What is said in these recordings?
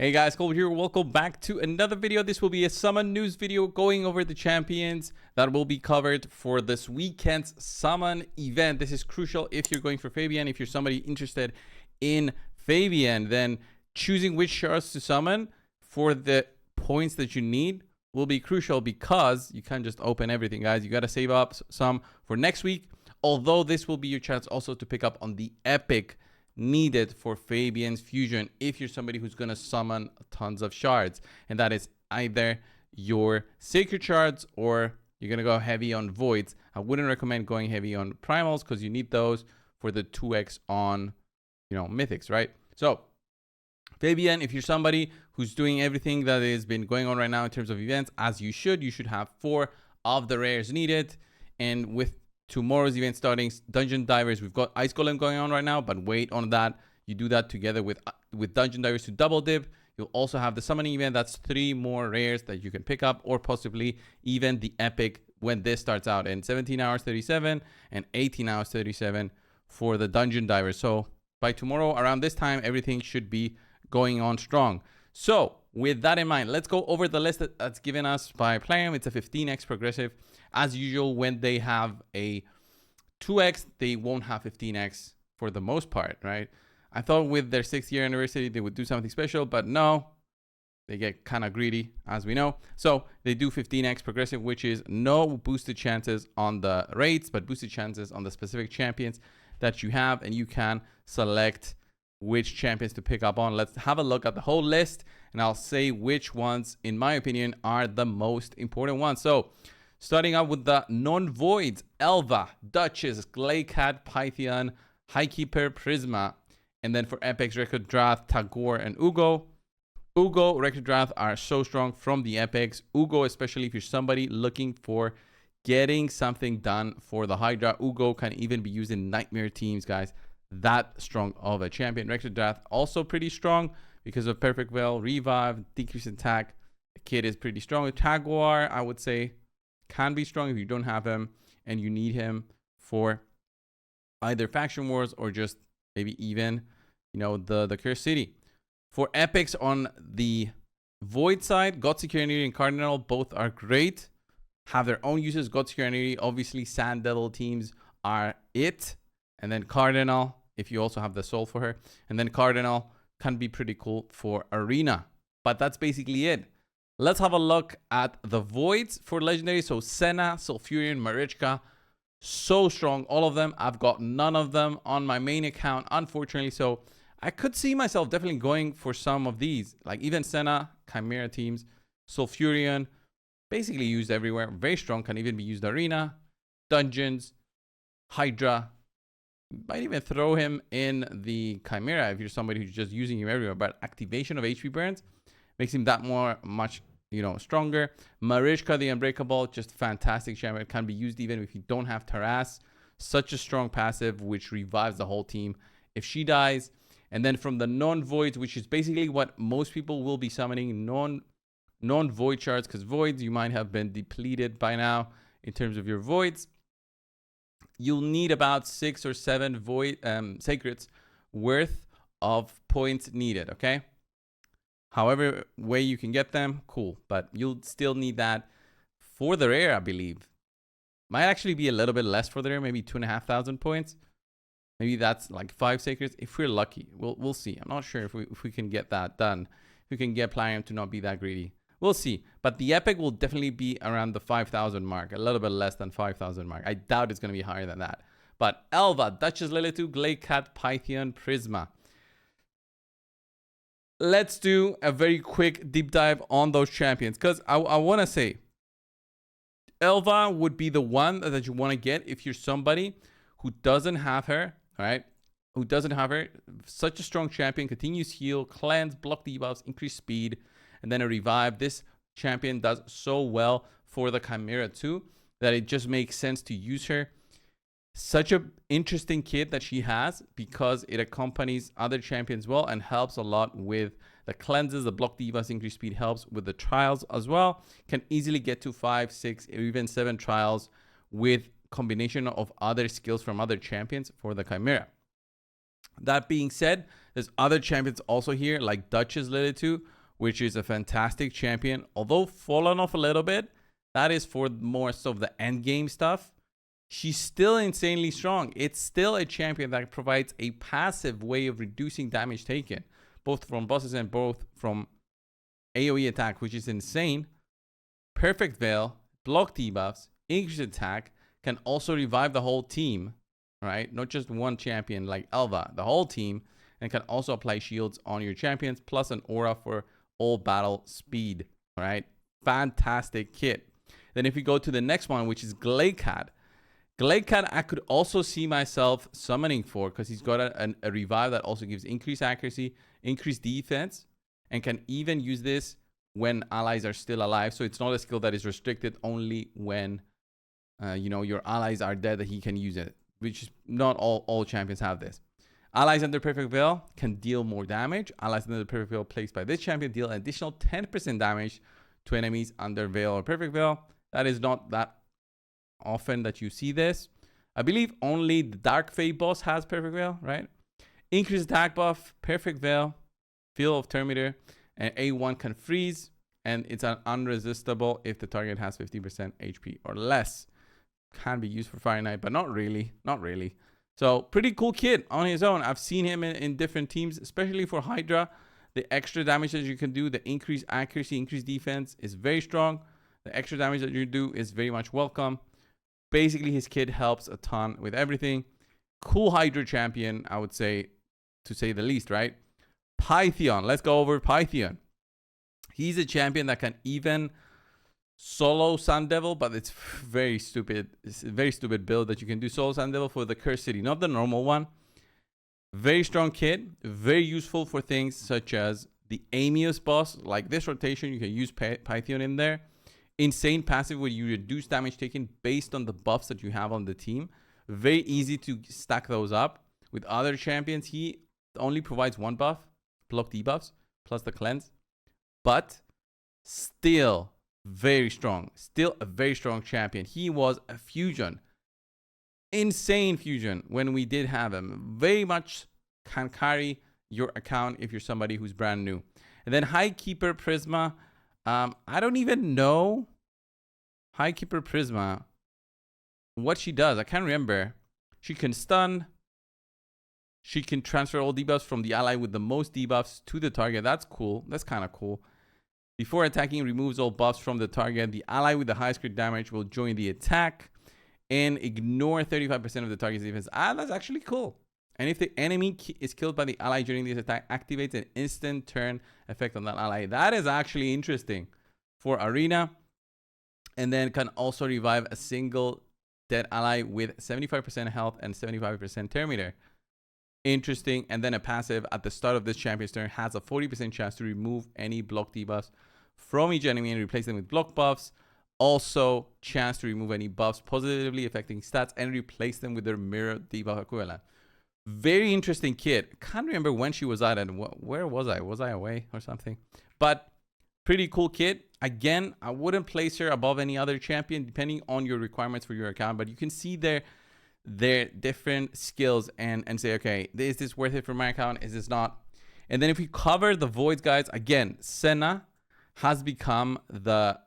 Hey guys, Cold here. Welcome back to another video. This will be a summon news video going over the champions that will be covered for this weekend's summon event. This is crucial if you're going for Fabian. If you're somebody interested in Fabian, then choosing which shards to summon for the points that you need will be crucial because you can't just open everything, guys. You got to save up some for next week. Although this will be your chance also to pick up on the epic needed for Fabian's fusion if you're somebody who's going to summon tons of shards, and that is either your sacred shards or you're going to go heavy on voids. I wouldn't recommend going heavy on primals because you need those for the 2x on mythics, right? So Fabian, if you're somebody who's doing everything that has been going on right now in terms of events, as you should have 4 of the rares needed. And with tomorrow's event starting, Dungeon Divers, we've got Ice Golem going on right now, but wait on that. You do that together with Dungeon Divers to double dip. You'll also have the summoning event. That's 3 more rares that you can pick up, or possibly even the epic when this starts out in 17 hours 37 and 18 hours 37 for the Dungeon Divers. So by tomorrow around this time, everything should be going on strong. So with that in mind, let's go over the list that's given us by Plarium. It's a 15x progressive. As usual, when they have a 2x, they won't have 15x for the most part, right? I thought with their 6th year anniversary, they would do something special, but no, they get kind of greedy, as we know. So they do 15x progressive, which is no boosted chances on the rates, but boosted chances on the specific champions that you have, and you can select which champions to pick up on. Let's have a look at the whole list, and I'll say which ones, in my opinion, are the most important ones. So starting out with the non-voids: Elva, Duchess, Glaycat, Python, Highkeeper, Prysma. And then for epics, Record Draft, Tagore, and Ugo. Ugo, Record Draft are so strong from the epics. Ugo, especially if you're somebody looking for getting something done for the Hydra. Ugo can even be used in nightmare teams, guys. That strong of a champion. Record Draft also pretty strong because of Perfect Veil, Revive, Decrease Attack. The kid is pretty strong. Tagore, I would say, can be strong if you don't have him and you need him for either Faction Wars or just maybe even, the Curse City. For epics on the Void side, God Security and Cardinal both are great. Have their own uses. God Security, obviously, Sand Devil teams are it. And then Cardinal, if you also have the soul for her. And then Cardinal can be pretty cool for Arena. But that's basically it. Let's have a look at the voids for legendary. So Senna, Sulfurion, Marichka, so strong. All of them. I've got none of them on my main account, unfortunately. So I could see myself definitely going for some of these. Like even Senna, Chimera teams, Sulfurion, basically used everywhere. Very strong. Can even be used Arena, Dungeons, Hydra. Might even throw him in the Chimera if you're somebody who's just using him everywhere. But activation of HP burns makes him that much stronger. Marichka, the Unbreakable, just fantastic champion. Can be used even if you don't have Taras. Such a strong passive which revives the whole team if she dies. And then from the non-voids, which is basically what most people will be summoning, non-void shards, because voids you might have been depleted by now in terms of your voids. You'll need about 6 or 7 void sacreds worth of points needed, okay? However way you can get them, cool. But you'll still need that for the rare, I believe. Might actually be a little bit less for the rare, maybe 2,500 points. Maybe that's like 5 sacreds if we're lucky. We'll see. I'm not sure if we can get that done. If we can get Plarium to not be that greedy. We'll see. But the epic will definitely be around the 5,000 mark. A little bit less than 5,000 mark. I doubt it's going to be higher than that. But Elva, Duchess, Lilitu, Glaycat, Python, Prysma. Let's do a very quick deep dive on those champions. Because I want to say, Elva would be the one that you want to get if you're somebody who doesn't have her. All right. Who doesn't have her. Such a strong champion. Continuous heal, cleanse, block debuffs, increase speed, and then a revive. This champion does so well for the Chimera too that it just makes sense to use her. Such an interesting kit that she has because it accompanies other champions well and helps a lot with the cleanses. The block debuffs, increase speed helps with the trials as well. Can easily get to 5, 6, or even 7 trials with combination of other skills from other champions for the Chimera. That being said, there's other champions also here like Duchess Lilitu which is a fantastic champion. Although fallen off a little bit, that is for more of the end game stuff. She's still insanely strong. It's still a champion that provides a passive way of reducing damage taken, both from bosses and both from AoE attack, which is insane. Perfect Veil, block debuffs, increase attack, can also revive the whole team, right? Not just one champion like Elva, the whole team, and can also apply shields on your champions, plus an aura for all battle speed, right? Fantastic kit. Then if we go to the next one, which is Gladecat. Gladecat, I could also see myself summoning for, because he's got a revive that also gives increased accuracy, increased defense, and can even use this when allies are still alive. So it's not a skill that is restricted only when your allies are dead that he can use it, which is not all champions have this. Allies under Perfect Veil can deal more damage. Allies under the Perfect Veil placed by this champion deal an additional 10% damage to enemies under Veil or Perfect Veil. That is not that often that you see this. I believe only the Dark Fate boss has Perfect Veil, right? Increased attack buff, Perfect Veil, Field of Terminator, and A1 can freeze, and it's an unresistible if the target has 50% HP or less. Can be used for Fire Knight, but not really. So pretty cool kid on his own. I've seen him in different teams, especially for Hydra. The extra damage that you can do, the increased accuracy, increased defense is very strong. The extra damage that you do is very much welcome. Basically, his kit helps a ton with everything. Cool Hydra champion, I would say, to say the least, right? Pythion. Let's go over Pythion. He's a champion that can even solo Sun Devil, but it's very stupid. It's a very stupid build that you can do solo Sun Devil for the Cursed City, not the normal one. Very strong kit, very useful for things such as the Amius boss. Like this rotation, you can use Pythion in there. Insane passive where you reduce damage taken based on the buffs that you have on the team. Very easy to stack those up. With other champions, he only provides one buff, block debuffs, plus the cleanse. But still very strong. Still a very strong champion. He was a fusion. Insane fusion when we did have him. Very much can carry your account if you're somebody who's brand new. And then Highkeeper Prysma. I don't even know Highkeeper Prysma, what she does. I can't remember. She can stun. She can transfer all debuffs from the ally with the most debuffs to the target. That's cool. That's kind of cool. Before attacking, removes all buffs from the target. The ally with the highest crit damage will join the attack and ignore 35% of the target's defense. That's actually cool. And if the enemy is killed by the ally during this attack, activates an instant turn effect on that ally. That is actually interesting for Arena. And then can also revive a single dead ally with 75% health and 75% term meter. Interesting. And then a passive at the start of this champion's turn has a 40% chance to remove any block debuffs from each enemy and replace them with block buffs. Also, chance to remove any buffs positively affecting stats and replace them with their mirror debuff equivalent. Very interesting kit. Can't remember when she was at and where was I? Was I away or something? But pretty cool kit. Again, I wouldn't place her above any other champion depending on your requirements for your account. But you can see their different skills and say, okay, is this worth it for my account? Is this not? And then if we cover the voids, guys, again, Senna has become a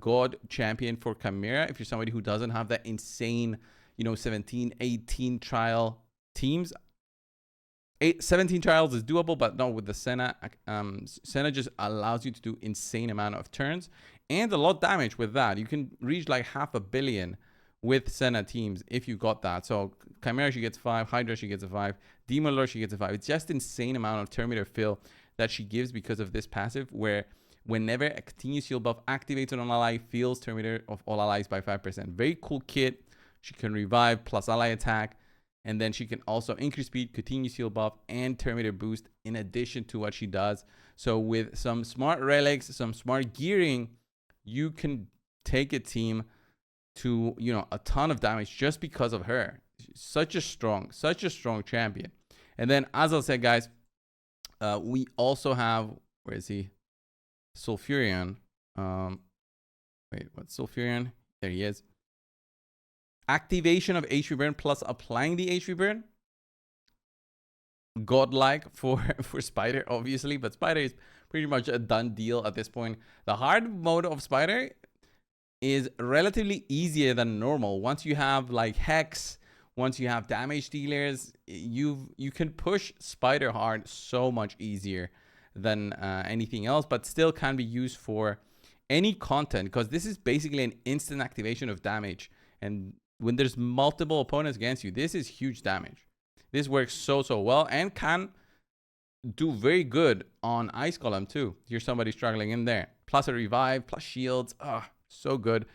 god champion for Chimera. If you're somebody who doesn't have that insane 17 18 trial teams, 17 trials is doable, but not with the Senna. Senna just allows you to do insane amount of turns and a lot of damage with that. You can reach like 500 million with Senna teams if you got that. So Chimera, she gets 5, Hydra, she gets a 5, Demon Lord, she gets a 5. It's just insane amount of term meter fill that she gives because of this passive, where whenever a continuous heal buff activates on an ally, fills term meter of all allies by 5%. Very cool kit. She can revive plus ally attack, and then she can also increase speed, continuous heal buff, and term meter boost in addition to what she does. So with some smart relics, some smart gearing, you can take a team to a ton of damage just because of her. Such a strong champion. And then, as I said, guys, we also have, where is he? Sulfurion. Wait, what's Sulfurion? There he is. Activation of HP burn plus applying the HP burn. Godlike for Spider, obviously, but Spider is pretty much a done deal at this point. The hard mode of Spider is relatively easier than normal. Once you have like Hex, once you have damage dealers, you can push Spider hard so much easier than anything else, but still can be used for any content, because this is basically an instant activation of damage. And when there's multiple opponents against you, this is huge damage. This works so well and can do very good on Ice Golem too. Here's somebody struggling in there. Plus a revive, plus shields. So good.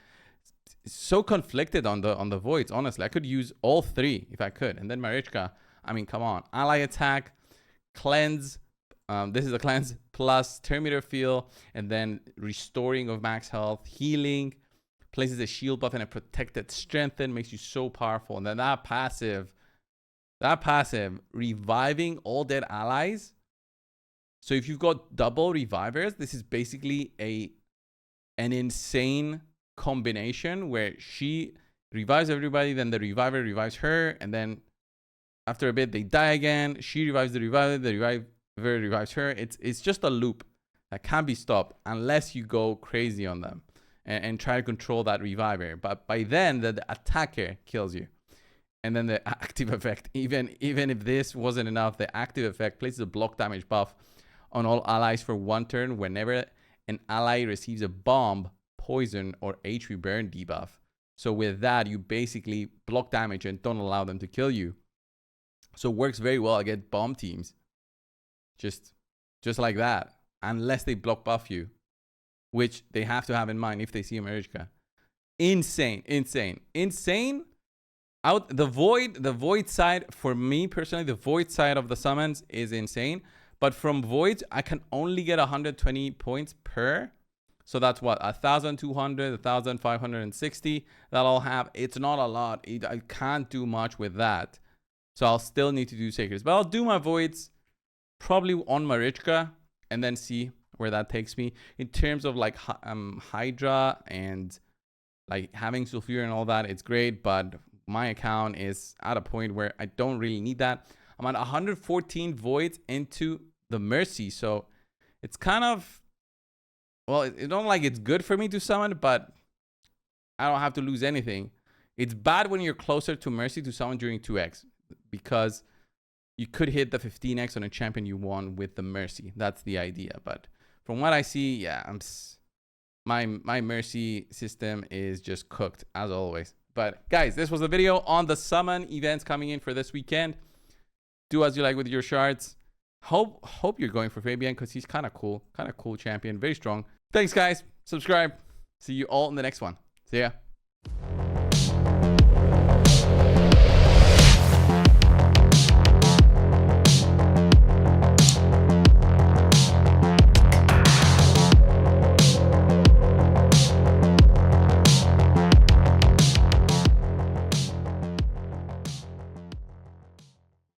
So conflicted on the voids, honestly. I could use all three if I could. And then Marichka, I mean, come on. Ally attack, cleanse. This is a cleanse plus Terminator feel, and then restoring of max health, healing, places a shield buff and a protected strengthen, makes you so powerful. And then that passive, reviving all dead allies. So if you've got double revivers, this is basically an insane combination where she revives everybody, then the reviver revives her, and then after a bit they die again. She revives the reviver revives her. It's just a loop that can't be stopped unless you go crazy on them and try to control that reviver. But by then the attacker kills you. And then the active effect, even if this wasn't enough, the active effect places a block damage buff on all allies for 1 turn whenever an ally receives a bomb, poison, or HP burn debuff. So with that, you basically block damage and don't allow them to kill you. So it works very well against bomb teams. Just like that, unless they block buff you, which they have to have in mind if they see a Marichka. Insane. Out the void side, for me personally, the void side of the summons is insane. But from voids, I can only get 120 points per. So that's what, 1,200, 1,560 that I'll have. It's not a lot. I can't do much with that. So I'll still need to do Sacreds. But I'll do my voids probably on Marichka and then see where that takes me. In terms of like Hydra and like having Sulfur and all that, it's great. But my account is at a point where I don't really need that. I'm at 114 voids into the Mercy. So it's kind of, well, it's not like it's good for me to summon, but I don't have to lose anything. It's bad when you're closer to Mercy to summon during 2x, because you could hit the 15x on a champion you won with the Mercy. That's the idea. But from what I see, yeah, my Mercy system is just cooked as always. But guys, this was the video on the summon events coming in for this weekend. Do as you like with your shards. Hope you're going for Fabian, because he's kind of cool champion, very strong. Thanks guys, subscribe. See you all in the next one. See ya.